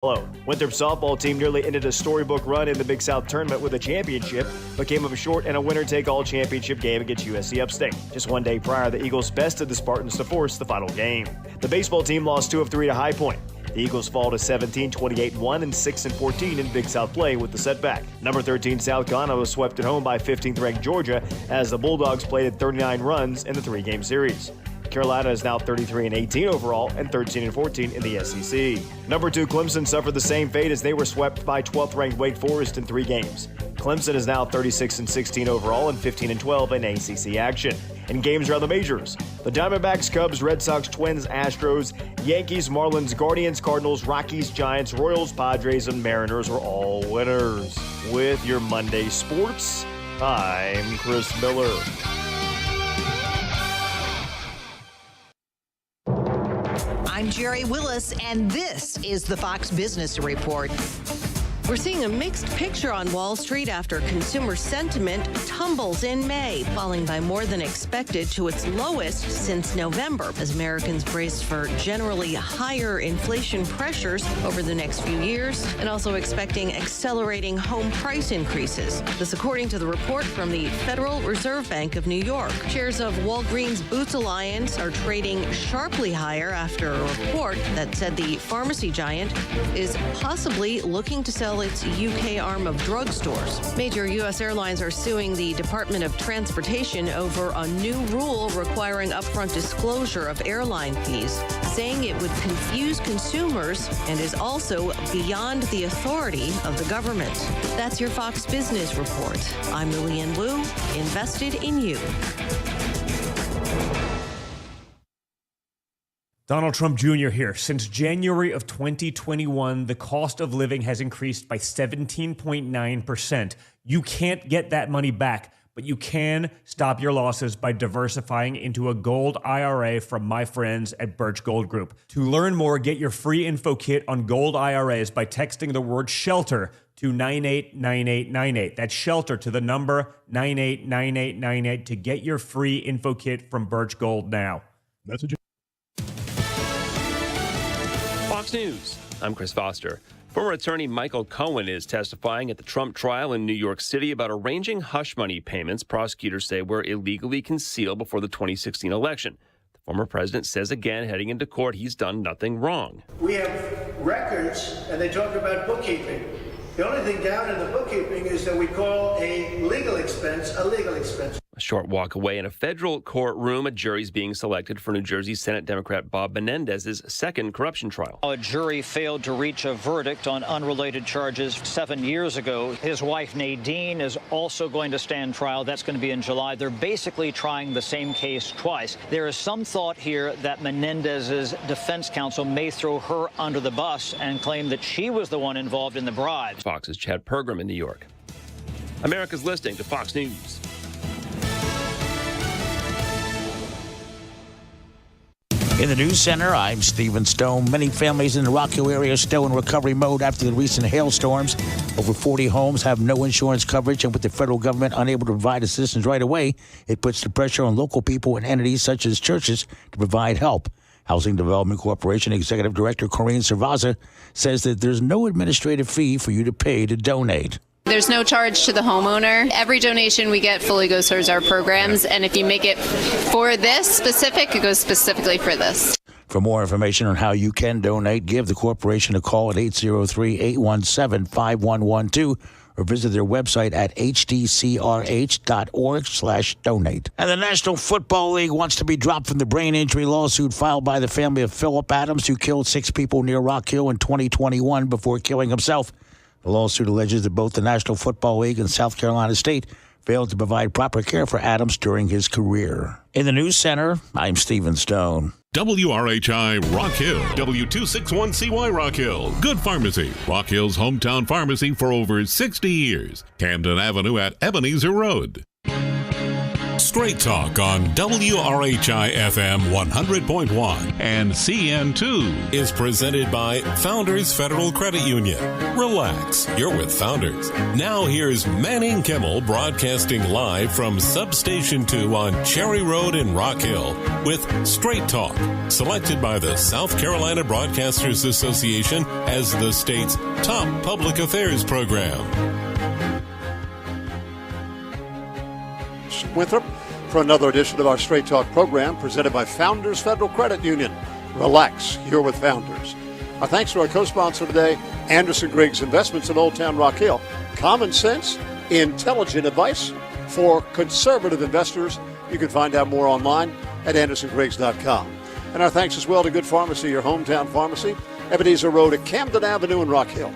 Hello. Winthrop softball team nearly ended a storybook run in the Big South tournament with a championship, but came up short in a winner-take-all championship game against USC Upstate. Just one day prior, the Eagles bested the Spartans to force the final game. The baseball team lost 2 of 3 to High Point. The Eagles fall to 17, 28-1, and 6-14 in Big South play with the setback. Number 13 South Carolina was swept at home by 15th-ranked Georgia as the Bulldogs plated 39 runs in the 3-game series. Carolina is now 33-18 overall and 13-14 in the SEC. Number 2 Clemson suffered the same fate as they were swept by 12th-ranked Wake Forest in 3 games. Clemson is now 36-16 overall and 15-12 in ACC action. In games around the majors, the Diamondbacks, Cubs, Red Sox, Twins, Astros, Yankees, Marlins, Guardians, Cardinals, Rockies, Giants, Royals, Padres, and Mariners were all winners. With your Monday sports, I'm Chris Miller. I'm Jerry Willis, and this is the Fox Business Report. We're seeing a mixed picture on Wall Street after consumer sentiment tumbles in May, falling by more than expected to its lowest since November, as Americans braced for generally higher inflation pressures over the next few years, and also expecting accelerating home price increases. This according to the report from the Federal Reserve Bank of New York. Shares of Walgreens Boots Alliance are trading sharply higher after a report that said the pharmacy giant is possibly looking to sell its UK arm of drugstores. Major U.S. airlines are suing the Department of Transportation over a new rule requiring upfront disclosure of airline fees, saying it would confuse consumers and is also beyond the authority of the government. That's your Fox Business Report. I'm Lillian Wu, invested in you. Donald Trump Jr. here. Since January of 2021, the cost of living has increased by 17.9%. You can't get that money back, but you can stop your losses by diversifying into a gold IRA from my friends at Birch Gold Group. To learn more, get your free info kit on gold IRAs by texting the word SHELTER to 989898. That's SHELTER to the number 989898 to get your free info kit from Birch Gold now. That's a Fox News. I'm Chris Foster. Former attorney Michael Cohen is testifying at the Trump trial in New York City about arranging hush money payments prosecutors say were illegally concealed before the 2016 election. The former president says again, heading into court, he's done nothing wrong. We have records, and they talk about bookkeeping. The only thing down in the bookkeeping is that we call a legal expense a legal expense. A short walk away in a federal courtroom, a jury's being selected for New Jersey Senate Democrat Bob Menendez's second corruption trial. A jury failed to reach a verdict on unrelated charges 7 years ago. His wife Nadine is also going to stand trial. That's going to be in July. They're basically trying the same case twice. There is some thought here that Menendez's defense counsel may throw her under the bus and claim that she was the one involved in the bribe. Fox's Chad Pergram in New York. America's listening to Fox News. In the News Center, I'm Stephen Stone. Many families in the Rock Hill area are still in recovery mode after the recent hailstorms. Over 40 homes have no insurance coverage, and with the federal government unable to provide assistance right away, it puts the pressure on local people and entities such as churches to provide help. Housing Development Corporation Executive Director Corinne Cervaza says that there's no administrative fee for you to pay to donate. There's no charge to the homeowner. Every donation we get fully goes towards our programs, and if you make it for this specific, it goes specifically for this. For more information on how you can donate, give the corporation a call at 803-817-5112 or visit their website at hdcrh.org/donate. And the National Football League wants to be dropped from the brain injury lawsuit filed by the family of Philip Adams, who killed 6 people near Rock Hill in 2021 before killing himself. The lawsuit alleges that both the National Football League and South Carolina State failed to provide proper care for Adams during his career. In the News Center, I'm Stephen Stone. WRHI Rock Hill, W261CY Rock Hill. Good Pharmacy, Rock Hill's hometown pharmacy for over 60 years. Camden Avenue at Ebenezer Road. Straight Talk on WRHI FM 100.1 and CN2 is presented by Founders Federal Credit Union. Relax, you're with Founders. Now here's Manning Kimmel broadcasting live from Substation 2 on Cherry Road in Rock Hill with Straight Talk, selected by the South Carolina Broadcasters Association as the state's top public affairs program. Winthrop for another edition of our Straight Talk program presented by Founders Federal Credit Union. Relax, you're with Founders. Our thanks to our co-sponsor today, Anderson Griggs Investments in Old Town Rock Hill. Common sense, intelligent advice for conservative investors. You can find out more online at andersongriggs.com. And our thanks as well to Good Pharmacy, your hometown pharmacy, Ebenezer Road at Camden Avenue in Rock Hill.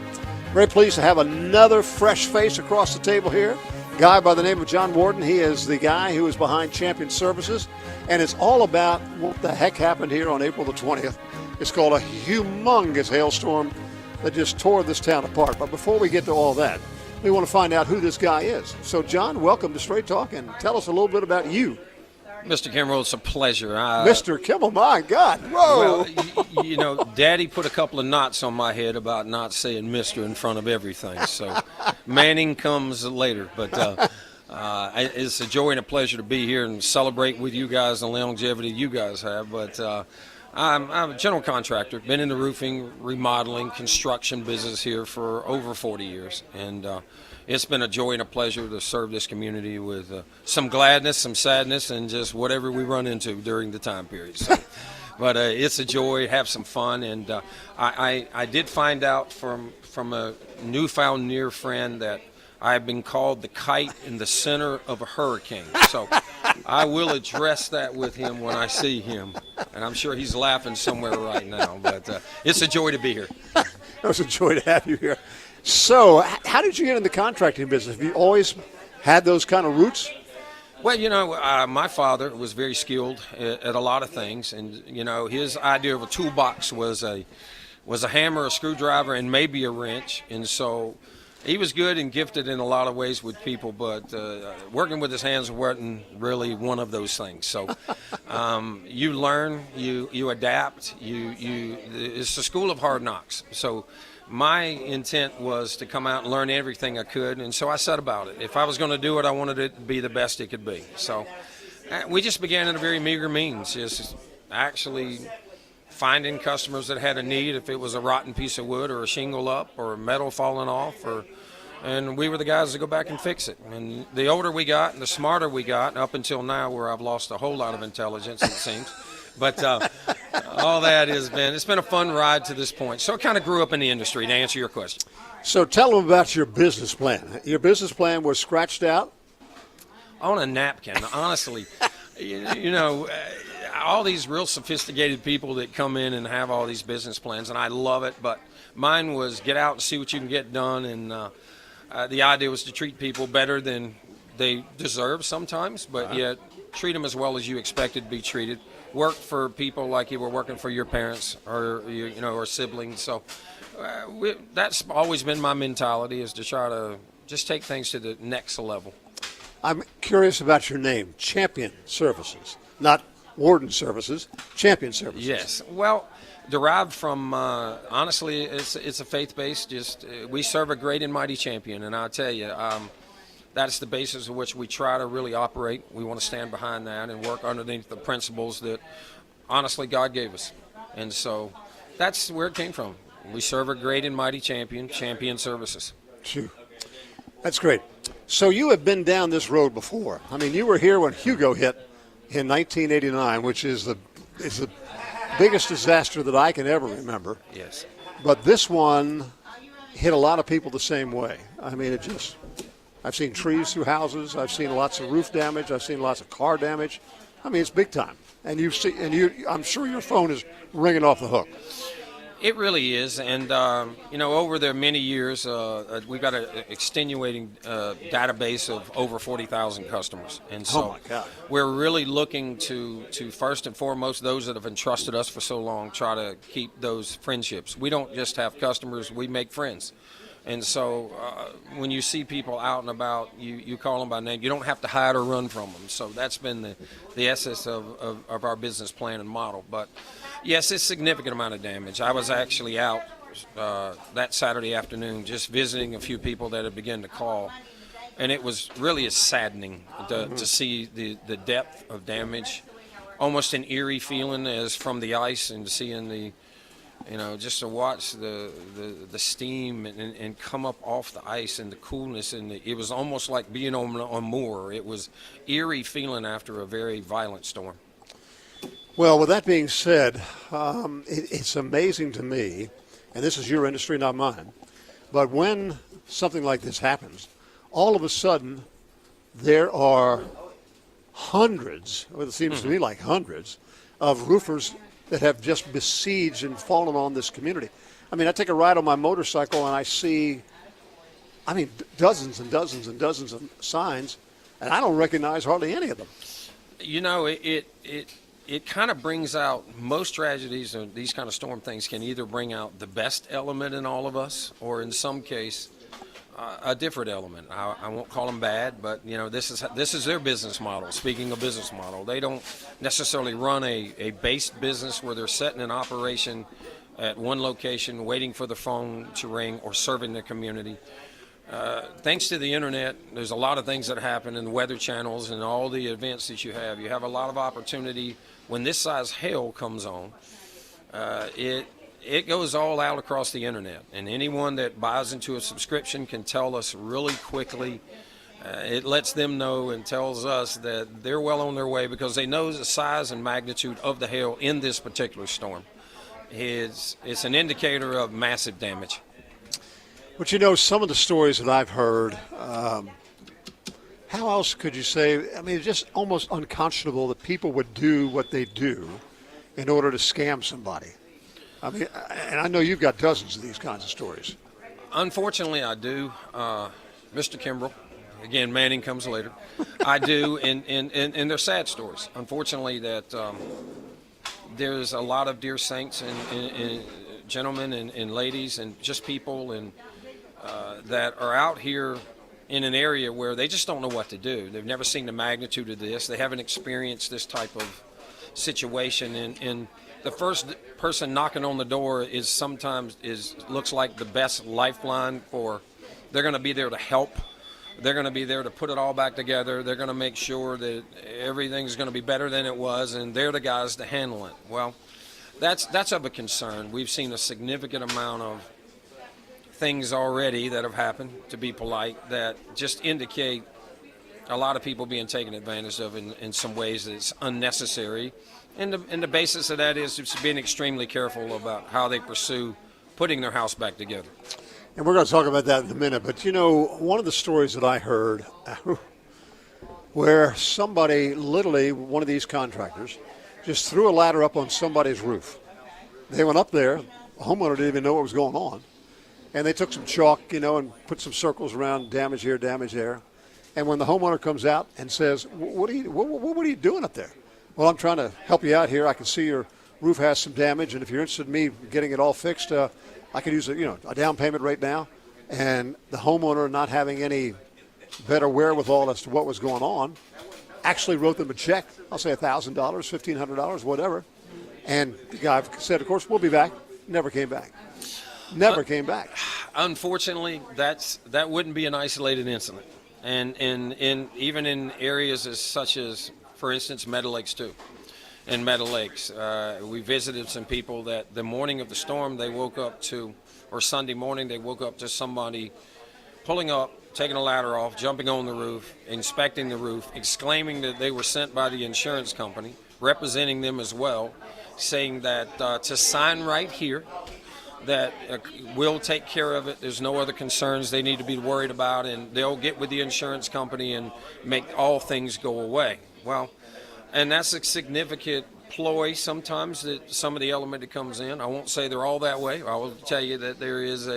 Very pleased to have another fresh face across the table here. Guy by the name of John Worden. He is the guy who is behind Champion Services, and it's all about what the heck happened here on April the 20th. It's called a humongous hailstorm that just tore this town apart. But before we get to all that, we want to find out who this guy is. So, John, welcome to Straight Talk, and tell us a little bit about you. Mr. Kimmel, it's a pleasure. Mr. Kimmel, my God. Whoa. Well, you know, Daddy put a couple of knots on my head about not saying Mr. in front of everything. So Manning comes later. But it's a joy and a pleasure to be here and celebrate with you guys the longevity you guys have. But I'm a general contractor, been in the roofing, remodeling, construction business here for over 40 years. And it's been a joy and a pleasure to serve this community with some gladness, some sadness, and just whatever we run into during the time period. So, but it's a joy, have some fun, and I did find out from a newfound near friend that I have been called the kite in the center of a hurricane. So I will address that with him when I see him, and I'm sure he's laughing somewhere right now. But it's a joy to be here. It's a joy to have you here. So, how did you get in the contracting business? Have you always had those kind of roots? Well, you know, my father was very skilled at a lot of things, and you know, his idea of a toolbox was a hammer, a screwdriver, and maybe a wrench. And so, he was good and gifted in a lot of ways with people, but working with his hands wasn't really one of those things. So, you learn, you adapt, it's the school of hard knocks. So. My intent was to come out and learn everything I could, and so I set about it. If I was going to do it, I wanted it to be the best it could be. So we just began at a very meager means, just actually finding customers that had a need, if it was a rotten piece of wood or a shingle up or a metal falling off, and we were the guys to go back and fix it. And the older we got and the smarter we got, up until now where I've lost a whole lot of intelligence, it seems. But all that it's been a fun ride to this point. So I kind of grew up in the industry, to answer your question. So tell them about your business plan. Your business plan was scratched out? On a napkin, honestly. you know, all these real sophisticated people that come in and have all these business plans, and I love it, but mine was get out and see what you can get done, and the idea was to treat people better than they deserve sometimes, but yet treat them as well as you expected to be treated. Work for people like you were working for your parents or or siblings. So that's always been my mentality, is to try to just take things to the next level. I'm curious about your name, Champion Services, not Worden Services, Champion Services. Yes, well, derived from honestly, it's a faith-based. Just we serve a great and mighty champion, and I'll tell you. That's the basis of which we try to really operate. We want to stand behind that and work underneath the principles that, honestly, God gave us. And so that's where it came from. We serve a great and mighty champion, Champion Services. Phew. That's great. So you have been down this road before. I mean, you were here when Hugo hit in 1989, which is the biggest disaster that I can ever remember. Yes. But this one hit a lot of people the same way. I mean, I've seen trees through houses. I've seen lots of roof damage. I've seen lots of car damage. I mean, it's big time. And I'm sure your phone is ringing off the hook. It really is, and over the many years, we've got an extenuating database of over 40,000 customers, and so we're really looking to first and foremost those that have entrusted us for so long, try to keep those friendships. We don't just have customers; we make friends. And so when you see people out and about, you call them by name. You don't have to hide or run from them. So that's been the essence of our business plan and model. But, yes, it's a significant amount of damage. I was actually out that Saturday afternoon just visiting a few people that had begun to call. And it was really saddening to see the depth of damage, almost an eerie feeling as from the ice, and seeing just to watch the steam and come up off the ice and the coolness, and it was almost like being on moor. It was eerie feeling after a very violent storm. Well, with that being said, it's amazing to me, and this is your industry, not mine, but when something like this happens, all of a sudden there are hundreds, or it seems to me like hundreds, of roofers that have just besieged and fallen on this community. I mean, I take a ride on my motorcycle and I see, dozens and dozens and dozens of signs, and I don't recognize hardly any of them. You know, it kind of brings out, most tragedies and these kind of storm things can either bring out the best element in all of us, or in some case, a different element. I won't call them bad, but this is their business model. Speaking of business model, they don't necessarily run a based business where they're setting an operation at one location, waiting for the phone to ring, or serving their community. Thanks to the internet, there's a lot of things that happen in the weather channels and all the events that you have. You have a lot of opportunity when this size hail comes on. It goes all out across the internet, and anyone that buys into a subscription can tell us really quickly. It lets them know and tells us that they're well on their way, because they know the size and magnitude of the hail in this particular storm. It's an indicator of massive damage. But some of the stories that I've heard, how else could you say? I mean, it's just almost unconscionable that people would do what they do in order to scam somebody. I mean, and I know you've got dozens of these kinds of stories. Unfortunately, I do. Mr. Kimmel, again, Manning comes later. I do, and they're sad stories. Unfortunately, that there's a lot of dear saints and gentlemen and ladies and just people and that are out here in an area where they just don't know what to do. They've never seen the magnitude of this. They haven't experienced this type of situation, and the first person knocking on the door sometimes looks like the best lifeline for. They're going to be there to help. They're going to be there to put it all back together. They're going to make sure that everything's going to be better than it was, and they're the guys to handle it. Well, that's of a concern. We've seen a significant amount of things already that have happened, to be polite, that just indicate a lot of people being taken advantage of in some ways that's unnecessary. And the basis of that is just being extremely careful about how they pursue putting their house back together. And we're going to talk about that in a minute. But, one of the stories that I heard where somebody, literally one of these contractors, just threw a ladder up on somebody's roof. They went up there. The homeowner didn't even know what was going on. And they took some chalk, and put some circles around, damage here, damage there. And when the homeowner comes out and says, what are you doing up there? Well, I'm trying to help you out here. I can see your roof has some damage, and if you're interested in me getting it all fixed, I could use a down payment right now. And the homeowner, not having any better wherewithal as to what was going on, actually wrote them a check. I'll say $1,000, $1,500, whatever. And the guy said, of course, we'll be back. Never came back. Never came back. Unfortunately, that wouldn't be an isolated incident. And even in areas such as, for instance, Meadow Lakes too. In Meadow Lakes, we visited some people that the morning of the storm they woke up to, or Sunday morning they woke up to somebody pulling up, taking a ladder off, jumping on the roof, inspecting the roof, exclaiming that they were sent by the insurance company, representing them as well, saying that to sign right here, that we'll take care of it. There's no other concerns they need to be worried about, and they'll get with the insurance company and make all things go away. Well, and that's a significant ploy sometimes that some of the element that comes in. I won't say they're all that way. I will tell you that there is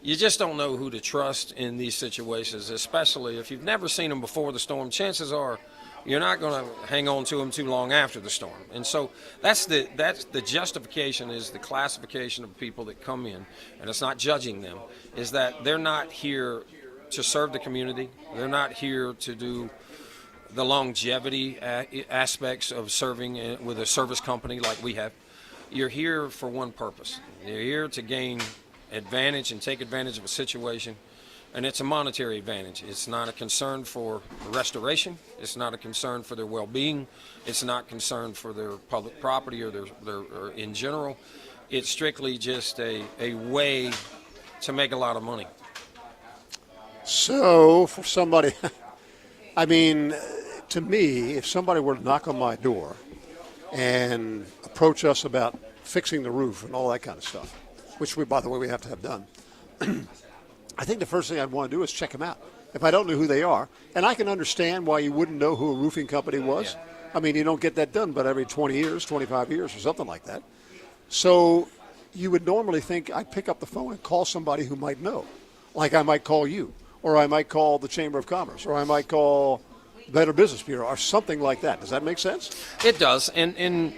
you just don't know who to trust in these situations, especially if you've never seen them before the storm. Chances are you're not going to hang on to them too long after the storm. And so that's the justification, is the classification of people that come in, and it's not judging them, is that they're not here to serve the community. They're not here to do the longevity aspects of serving with a service company like we have. You're here for one purpose. You're here to gain advantage and take advantage of a situation, and it's a monetary advantage. It's not a concern for restoration. It's not a concern for their well-being. It's not concern for their public property or their or in general. It's strictly just a way to make a lot of money. So for somebody, I mean, to me, if somebody were to knock on my door and approach us about fixing the roof and all that kind of stuff, which we, by the way, we have to have done, I think the first thing I'd want to do is check them out. If I don't know who they are, and I can understand why you wouldn't know who a roofing company was. Yeah. I mean, you don't get that done but every 20 years, 25 years or something like that. So you would normally think I'd pick up the phone and call somebody who might know. Like I might call you, or I might call the Chamber of Commerce, or I might call Better Business Bureau, or something like that. Does that make sense? It does. And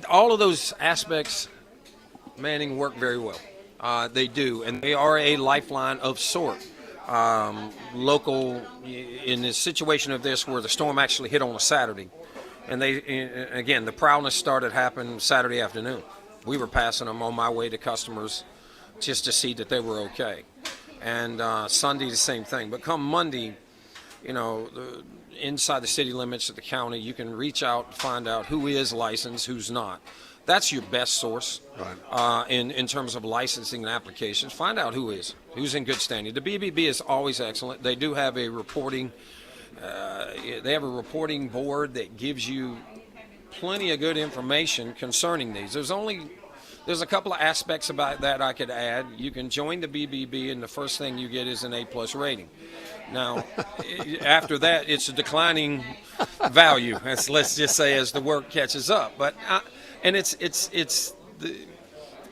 all of those aspects, Manning, work very well. They do, and they are a lifeline of sort. Local, in the situation of this where the storm actually hit on a Saturday, and again, the prowess started happening Saturday afternoon. We were passing them on my way to customers just to see that they were okay. And Sunday, the same thing. But come Monday, inside the city limits of the county, you can reach out, find out who is licensed, who's not. That's your best source, right. In terms of licensing and applications. Find out who's in good standing. The BBB is always excellent. They do have a reporting. They have a reporting board that gives you plenty of good information concerning these. There's a couple of aspects about that I could add. You can join the BBB, and the first thing you get is an A+ rating. Now, after that, it's a declining value. Let's just say as the work catches up. But and it's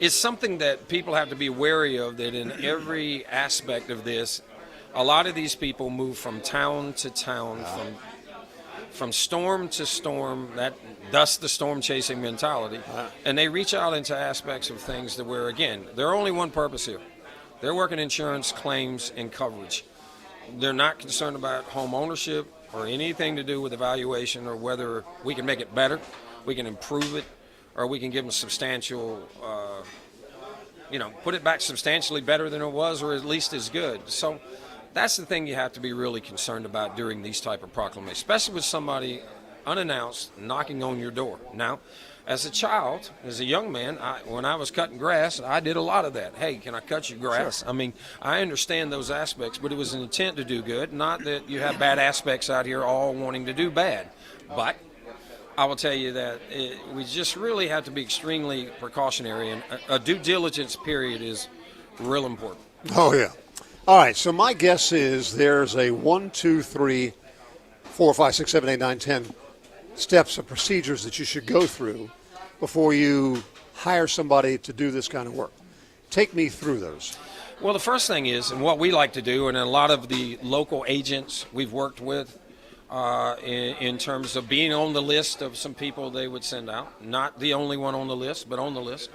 something that people have to be wary of. That in every aspect of this, a lot of these people move from town to town, from storm to storm. Thus the storm chasing mentality, and they reach out into aspects of things that where, again, they're only one purpose here. They're working insurance, claims, and coverage. They're not concerned about home ownership or anything to do with evaluation or whether we can make it better, we can improve it, or we can give them substantial, put it back substantially better than it was, or at least as good. So that's the thing you have to be really concerned about during these type of proclamations, especially with somebody unannounced knocking on your door. Now, as a child, as a young man, when I was cutting grass, I did a lot of that. Hey, can I cut your grass? Sure. I mean, I understand those aspects, but it was an intent to do good, not that you have bad aspects out here all wanting to do bad. But I will tell you that we just really have to be extremely precautionary, and a due diligence period is real important. Oh, yeah. All right, so my guess is there's a 1, 2, 3, 4, 5, 6, 7, 8, 9, 10 steps of procedures that you should go through before you hire somebody to do this kind of work. Take me through those. Well, the first thing is, and what we like to do, and a lot of the local agents we've worked with in terms of being on the list of some people they would send out, not the only one on the list, but on the list.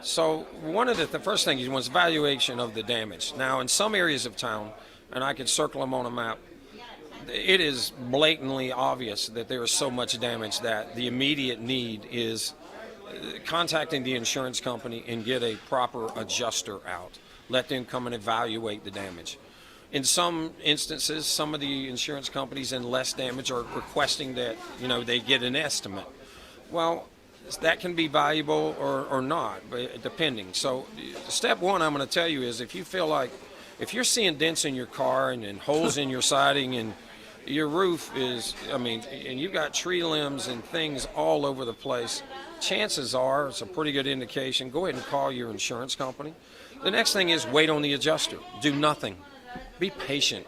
So one of the first things was evaluation of the damage. Now, in some areas of town, and I could circle them on a map, it is blatantly obvious that there is so much damage that the immediate need is contacting the insurance company and get a proper adjuster out. Let them come and evaluate the damage. In some instances, some of the insurance companies in less damage are requesting that, they get an estimate. Well, that can be valuable or not, depending. So step one I'm going to tell you is if you're seeing dents in your car and holes in your siding and your roof is, and you've got tree limbs and things all over the place, chances are it's a pretty good indication. Go ahead and call your insurance company. The next thing is wait on the adjuster. Do nothing. Be patient.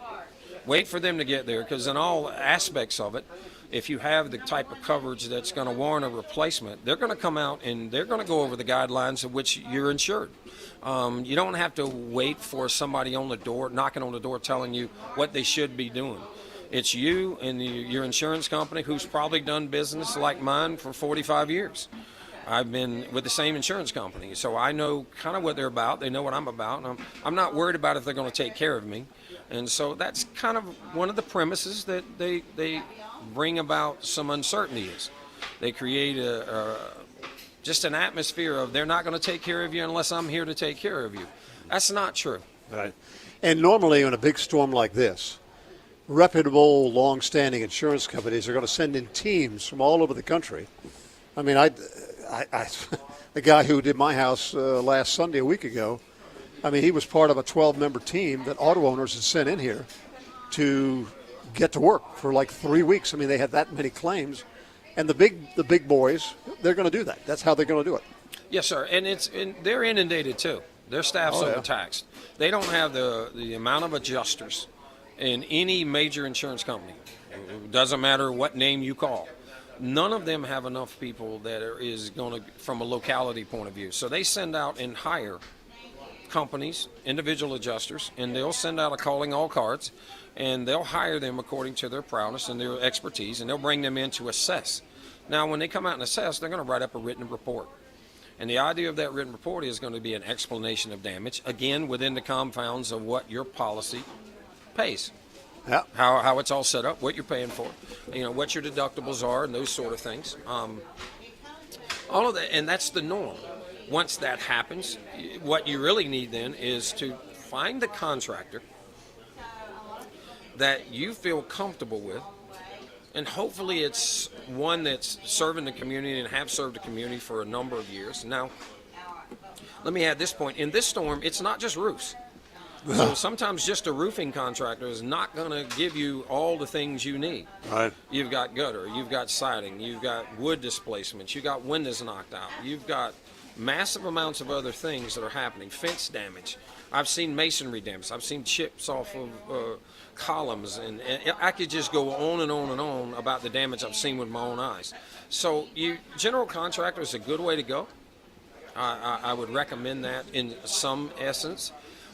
Wait for them to get there, because in all aspects of it, if you have the type of coverage that's going to warrant a replacement, they're going to come out and they're going to go over the guidelines of which you're insured. You don't have to wait for somebody on the door, knocking on the door, telling you what they should be doing. It's you and your insurance company, who's probably done business like mine for 45 years. I've been with the same insurance company, so I know kind of what they're about. They know what I'm about, and I'm not worried about if they're going to take care of me. And so that's kind of one of the premises that they bring about some uncertainty is. They create just an atmosphere of they're not going to take care of you unless I'm here to take care of you. That's not true. Right. And normally in a big storm like this, reputable, long-standing insurance companies are going to send in teams from all over the country. I mean, the guy who did my house last Sunday, a week ago, I mean, he was part of a 12-member team that auto owners had sent in here to get to work for like 3 weeks. I mean, they had that many claims. And the big boys, they're going to do that. That's how they're going to do it. Yes, sir. And they're inundated, too. Their staff's overtaxed. They don't have the amount of adjusters in any major insurance company. It doesn't matter what name you call. None of them have enough people that is going to, from a locality point of view. So they send out and hire companies, individual adjusters, and they'll send out a calling all cards, and they'll hire them according to their prowess and their expertise, and they'll bring them in to assess. Now, when they come out and assess, they're going to write up a written report. And the idea of that written report is going to be an explanation of damage, again, within the confines of what your policy pays. Yeah. How it's all set up, what you're paying for, what your deductibles are, and those sort of things. All of that, and that's the norm. Once that happens, what you really need then is to find the contractor that you feel comfortable with, and hopefully it's one that's serving the community and have served the community for a number of years. Now, let me add this point. In this storm, it's not just roofs. So sometimes just a roofing contractor is not going to give you all the things you need. Right. You've got gutter, you've got siding, you've got wood displacements, you've got windows knocked out, you've got massive amounts of other things that are happening, fence damage. I've seen masonry damage. I've seen chips off of columns, and I could just go on and on and on about the damage I've seen with my own eyes. So general contractor is a good way to go. I would recommend that in some essence.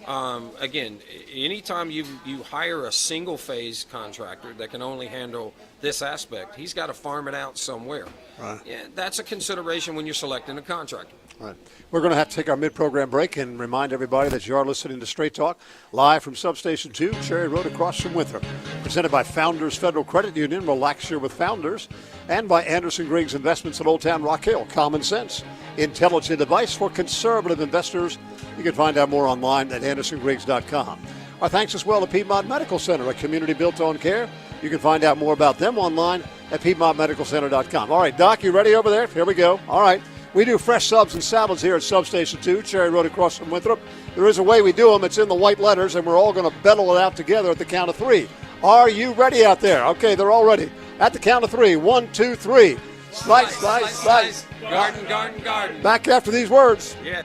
Again, anytime you hire a single phase contractor that can only handle this aspect, he's got to farm it out somewhere. Right. Yeah, that's a consideration when you're selecting a contractor. Right. We're going to have to take our mid-program break and remind everybody that you are listening to Straight Talk live from Substation 2, Cherry Road across from Winthrop. Presented by Founders Federal Credit Union, relax here with Founders, and by Anderson Griggs Investments in Old Town Rock Hill. Common sense, intelligent advice for conservative investors. You can find out more online at andersongriggs.com. Our thanks as well to Piedmont Medical Center, a community built on care. You can find out more about them online at piedmontmedicalcenter.com. All right, Doc, you ready over there? Here we go. All right. We do fresh subs and salads here at Substation 2, Cherry Road across from Winthrop. There is a way we do them. It's in the white letters, and we're all going to battle it out together at the count of three. Are you ready out there? Okay, they're all ready. At the count of three. 1, 2, 3. Slice, slice, slice. Garden, garden, garden. Back after these words. Yeah.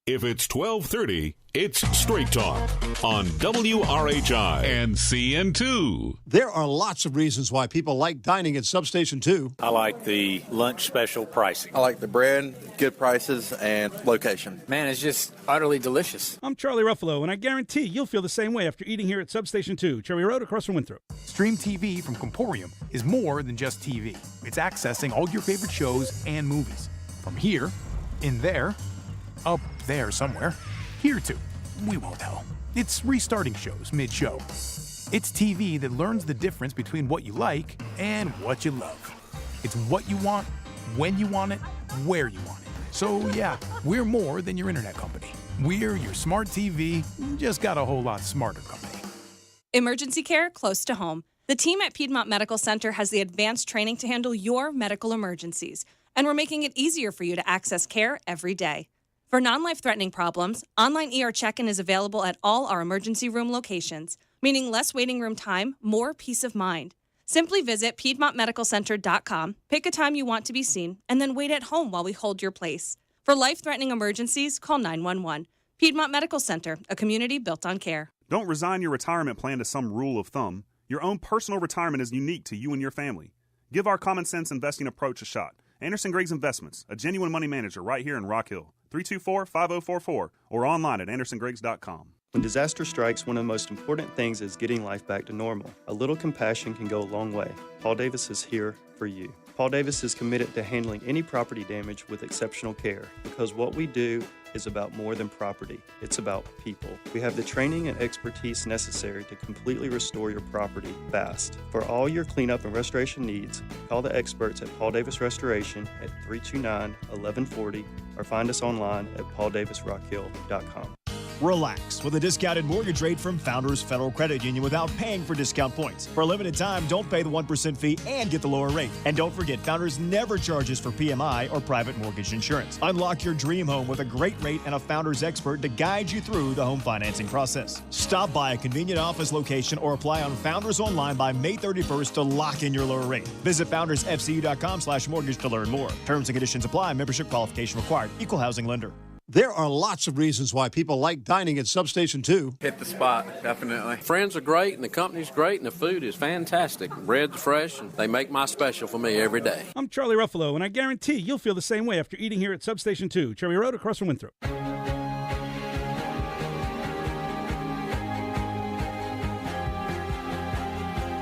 If it's 12:30, it's Straight Talk on WRHI and CN2. There are lots of reasons why people like dining at Substation 2. I like the lunch special pricing. I like the bread, good prices, and location. Man, it's just utterly delicious. I'm Charlie Ruffalo, and I guarantee you'll feel the same way after eating here at Substation 2, Cherry Road across from Winthrop. Stream TV from Comporium is more than just TV. It's accessing all your favorite shows and movies. From here, in there, up there somewhere, here to, we won't tell. It's restarting shows mid-show. It's TV that learns the difference between what you like and what you love. It's what you want, when you want it, where you want it. So yeah, we're more than your internet company. We're your smart TV, just got a whole lot smarter company. Emergency care close to home. The team at Piedmont Medical Center has the advanced training to handle your medical emergencies, and we're making it easier for you to access care every day. For non-life-threatening problems, online ER check-in is available at all our emergency room locations, meaning less waiting room time, more peace of mind. Simply visit PiedmontMedicalCenter.com, pick a time you want to be seen, and then wait at home while we hold your place. For life-threatening emergencies, call 911. Piedmont Medical Center, a community built on care. Don't resign your retirement plan to some rule of thumb. Your own personal retirement is unique to you and your family. Give our common sense investing approach a shot. Anderson Griggs Investments, a genuine money manager right here in Rock Hill. 324-5044 or online at andersongriggs.com. When disaster strikes, one of the most important things is getting life back to normal. A little compassion can go a long way. Paul Davis is here for you. Paul Davis is committed to handling any property damage with exceptional care because what we do is about more than property. It's about people. We have the training and expertise necessary to completely restore your property fast. For all your cleanup and restoration needs, call the experts at Paul Davis Restoration at 329-1140 or find us online at pauldavisrockhill.com. Relax with a discounted mortgage rate from Founders Federal Credit Union without paying for discount points. For a limited time, don't pay the 1% fee and get the lower rate. And don't forget, Founders never charges for PMI or private mortgage insurance. Unlock your dream home with a great rate and a Founders expert to guide you through the home financing process. Stop by a convenient office location or apply on Founders online by May 31st to lock in your lower rate. Visit foundersfcu.com/mortgage to learn more. Terms and conditions apply. Membership qualification required. Equal housing lender. There are lots of reasons why people like dining at Substation 2. Hit the spot, definitely. Friends are great, and the company's great, and the food is fantastic. Bread's fresh, and they make my special for me every day. I'm Charlie Ruffalo, and I guarantee you'll feel the same way after eating here at Substation 2, Cherry Road across from Winthrop.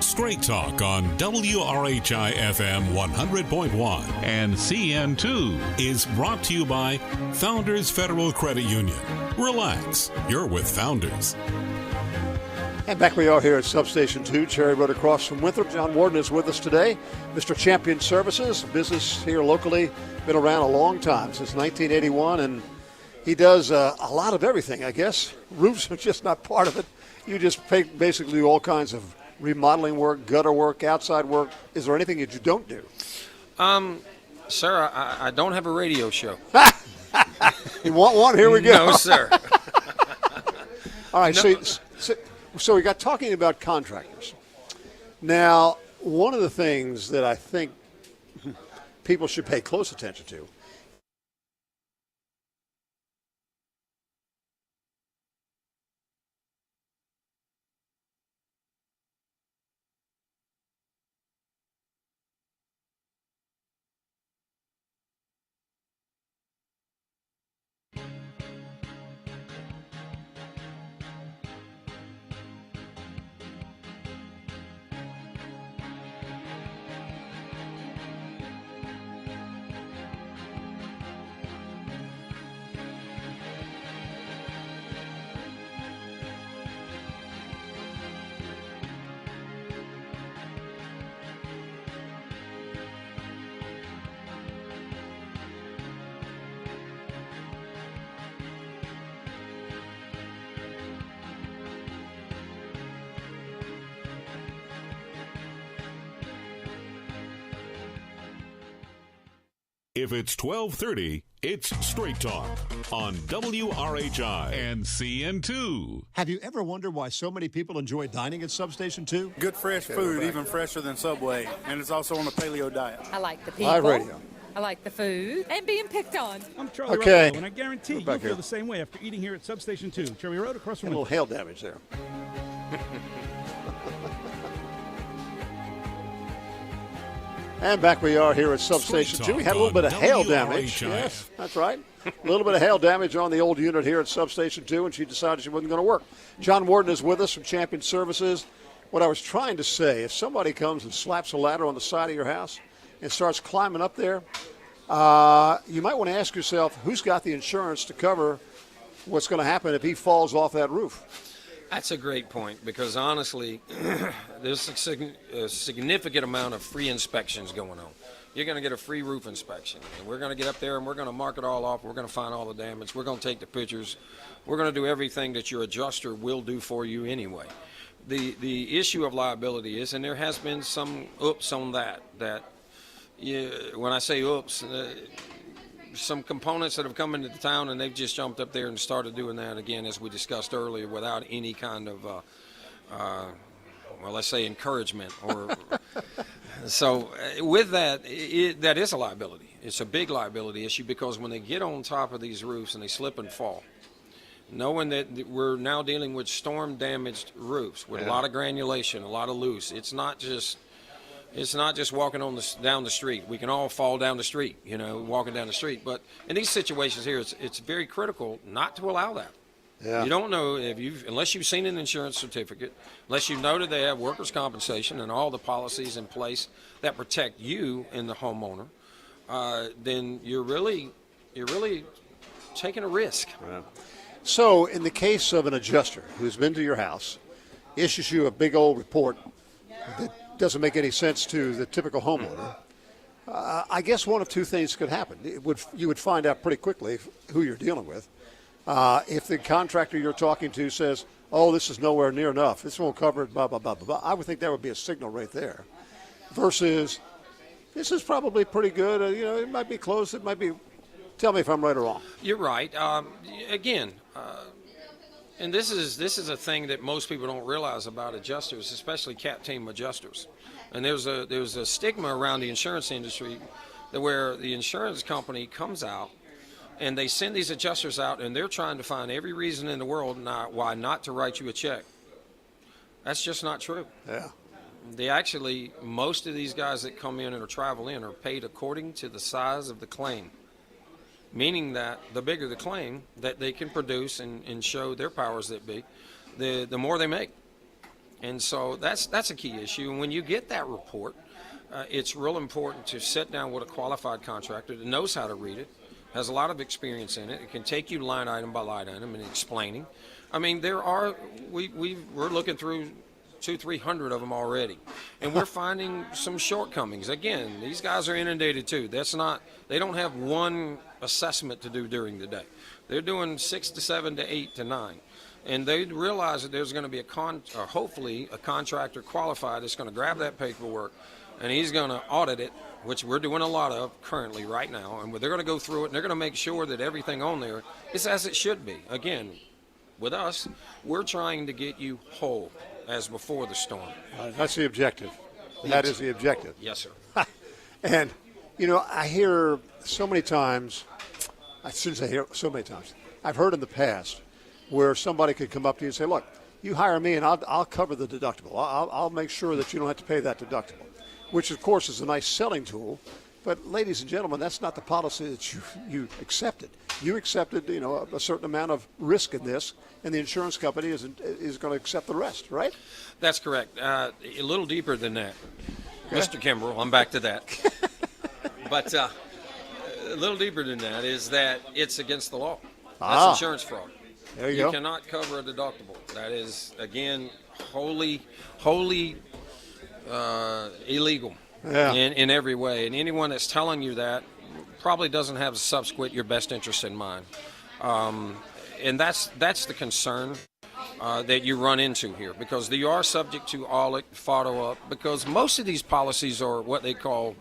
Straight Talk on WRHI FM 100.1 and CN2 is brought to you by Founders Federal Credit Union. Relax, you're with Founders. And back we are here at Substation 2, Cherry Road across from Winthrop. John Worden is with us today. Mr. Champion Services, business here locally, been around a long time, since 1981, and he does a lot of everything, I guess. Roofs are just not part of it. You just basically do all kinds of remodeling work, gutter work, outside work. Is there anything that you don't do? Sir, I don't have a radio show. You want one? Here we go. No, sir. All right, No. So we got talking about contractors. Now, one of the things that I think people should pay close attention to If it's 12:30, it's Straight Talk on WRHI and CN2. Have you ever wondered why so many people enjoy dining at Substation 2? Good fresh food, even fresher than Subway, and it's also on the paleo diet. I like the people. Live radio. I like the food and being picked on. I'm Charlie Okay. Ruffalo, and I guarantee We're you'll back feel here. the same way after eating here at Substation 2, Cherry Road across from A little Winthrop. hail damage there. And back we are here at Substation 2. We had a little bit of hail damage. Yes, that's right. A little bit of hail damage on the old unit here at Substation 2, and she decided she wasn't going to work. John Worden is with us from Champion Services. What I was trying to say, if somebody comes and slaps a ladder on the side of your house and starts climbing up there, you might want to ask yourself, who's got the insurance to cover what's going to happen if he falls off that roof? That's a great point because, honestly, there's a significant amount of free inspections going on. You're going to get a free roof inspection, and we're going to get up there and we're going to mark it all off. We're going to find all the damage. We're going to take the pictures. We're going to do everything that your adjuster will do for you anyway. The issue of liability is, and there has been some oops on that when I say oops, some components that have come into the town and they've just jumped up there and started doing that again, as we discussed earlier, without any kind of, well, let's say encouragement. Or so with that, that is a liability. It's a big liability issue because when they get on top of these roofs and they slip and fall, knowing that we're now dealing with storm-damaged roofs with a lot of granulation, a lot of loose, it's not just walking down the street. We can all fall down the street, walking down the street. But in these situations here, it's very critical not to allow that. Yeah. You don't know unless you've seen an insurance certificate, unless you know that they have workers' compensation and all the policies in place that protect you and the homeowner, then you're really taking a risk. Right. So in the case of an adjuster who's been to your house, issues you a big old report that doesn't make any sense to the typical homeowner, I guess one of two things could happen. You would find out pretty quickly who you're dealing with. If the contractor you're talking to says, oh, this is nowhere near enough, this won't cover it, blah, blah, blah, blah, blah, I would think that would be a signal right there. Versus, this is probably pretty good. It might be close. It might be. Tell me if I'm right or wrong. You're right. Again, and this is a thing that most people don't realize about adjusters, especially cap team adjusters. And there's a stigma around the insurance industry where the insurance company comes out and they send these adjusters out and they're trying to find every reason in the world why not to write you a check. That's just not true. Yeah. Most of these guys that come in or travel in are paid according to the size of the claim, meaning that the bigger the claim that they can produce and show their powers that be, the more they make. And so that's a key issue. And when you get that report, it's real important to sit down with a qualified contractor that knows how to read it, has a lot of experience in it. It can take you line item by line item and explaining. I mean, we're looking through 200-300 of them already, and we're finding some shortcomings. Again, these guys are inundated too. They don't have one assessment to do during the day. They're doing 6 to 7 to 8 to 9, and they realize that there's going to be hopefully a contractor qualified that's going to grab that paperwork, and he's going to audit it, which we're doing a lot of currently right now, and they're going to go through it and they're going to make sure that everything on there is as it should be. Again, with us, we're trying to get you whole as before the storm. That's the objective. That is the objective. Yes, sir. And, I hear so many times, I shouldn't say hear so many times, I've heard in the past where somebody could come up to you and say, look, you hire me and I'll cover the deductible. I'll make sure that you don't have to pay that deductible, which, of course, is a nice selling tool. But, ladies and gentlemen, that's not the policy that you accepted. You accepted, a certain amount of risk in this, and the insurance company is going to accept the rest, right? That's correct. A little deeper than that. Okay. Mr. Kimmel, I'm back to that. But a little deeper than that is that it's against the law. That's insurance fraud. There you go. You cannot cover a deductible. That is, again, wholly illegal. Yeah. In every way. And anyone that's telling you that probably doesn't have a subsequent your best interest in mind. And that's the concern that you run into here, because you are subject to audit, follow-up, because most of these policies are what they call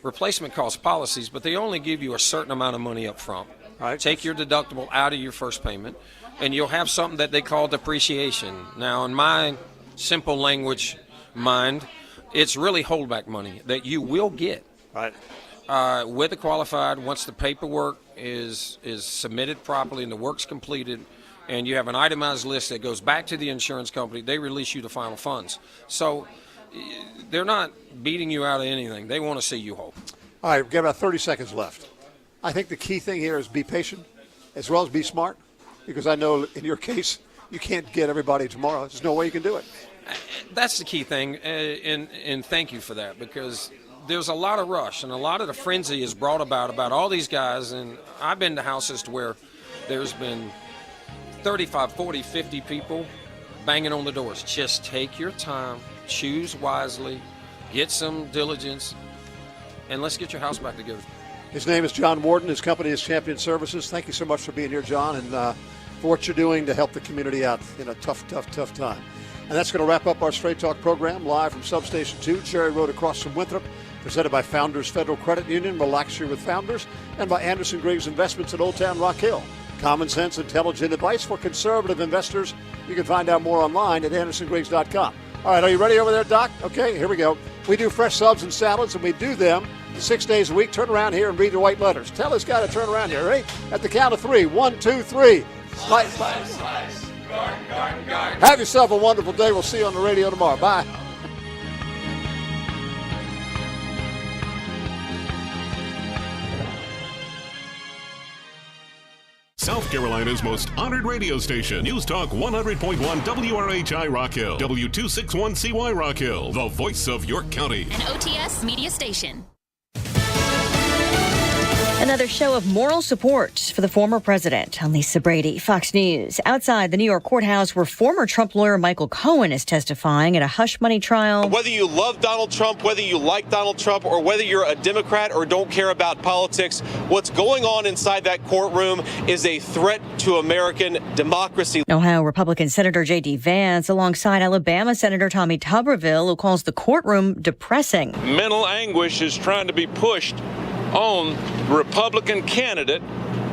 replacement cost policies, but they only give you a certain amount of money up front. Right. Take your deductible out of your first payment, and you'll have something that they call depreciation. Now, in my simple language mind, it's really holdback money that you will get. Right. With a qualified, once the paperwork is submitted properly and the work's completed, and you have an itemized list that goes back to the insurance company, they release you the final funds. So they're not beating you out of anything. They want to see you whole. All right, we've got about 30 seconds left. I think the key thing here is be patient as well as be smart, because I know in your case you can't get everybody tomorrow. There's no way you can do it. That's the key thing, and thank you for that, because there's a lot of rush and a lot of the frenzy is brought about all these guys. And I've been to houses to where there's been 35, 40, 50 people banging on the doors. Just take your time, choose wisely, get some diligence, and let's get your house back together. His name is John Worden. His company is Champion Services. Thank you so much for being here, John, and for what you're doing to help the community out in a tough time. And that's going to wrap up our Straight Talk program live from Substation 2, Cherry Road across from Winthrop, presented by Founders Federal Credit Union. Relax here with Founders, and by Anderson Griggs Investments at Old Town Rock Hill. Common sense, intelligent advice for conservative investors. You can find out more online at andersongriggs.com. All right, are you ready over there, Doc? Okay, here we go. We do fresh subs and salads, and we do them 6 days a week. Turn around here and read the white letters. Tell this guy to turn around here, ready? At the count of 3. 1, 2, 3. Slice, slice, slice. Garden. Have yourself a wonderful day. We'll see you on the radio tomorrow. Bye. South Carolina's most honored radio station. News Talk 100.1 WRHI Rock Hill. W261CY Rock Hill. The voice of York County. An OTS media station. Another show of moral support for the former president. I'm Lisa Brady, Fox News. Outside the New York courthouse where former Trump lawyer Michael Cohen is testifying at a hush money trial. Whether you love Donald Trump, whether you like Donald Trump, or whether you're a Democrat or don't care about politics, what's going on inside that courtroom is a threat to American democracy. Ohio Republican Senator J.D. Vance alongside Alabama Senator Tommy Tuberville, who calls the courtroom depressing. Mental anguish is trying to be pushed on the Republican candidate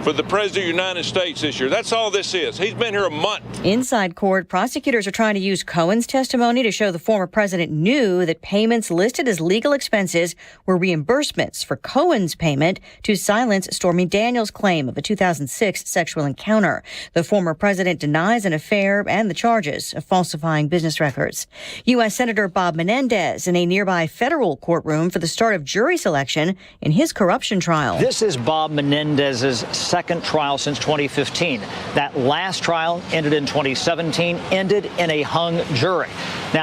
for the President of the United States this year. That's all this is. He's been here a month. Inside court, prosecutors are trying to use Cohen's testimony to show the former president knew that payments listed as legal expenses were reimbursements for Cohen's payment to silence Stormy Daniels' claim of a 2006 sexual encounter. The former president denies an affair and the charges of falsifying business records. U.S. Senator Bob Menendez in a nearby federal courtroom for the start of jury selection in his corruption trial. This is Bob Menendez's second trial since 2015. That last trial ended in 2017, ended in a hung jury. Now,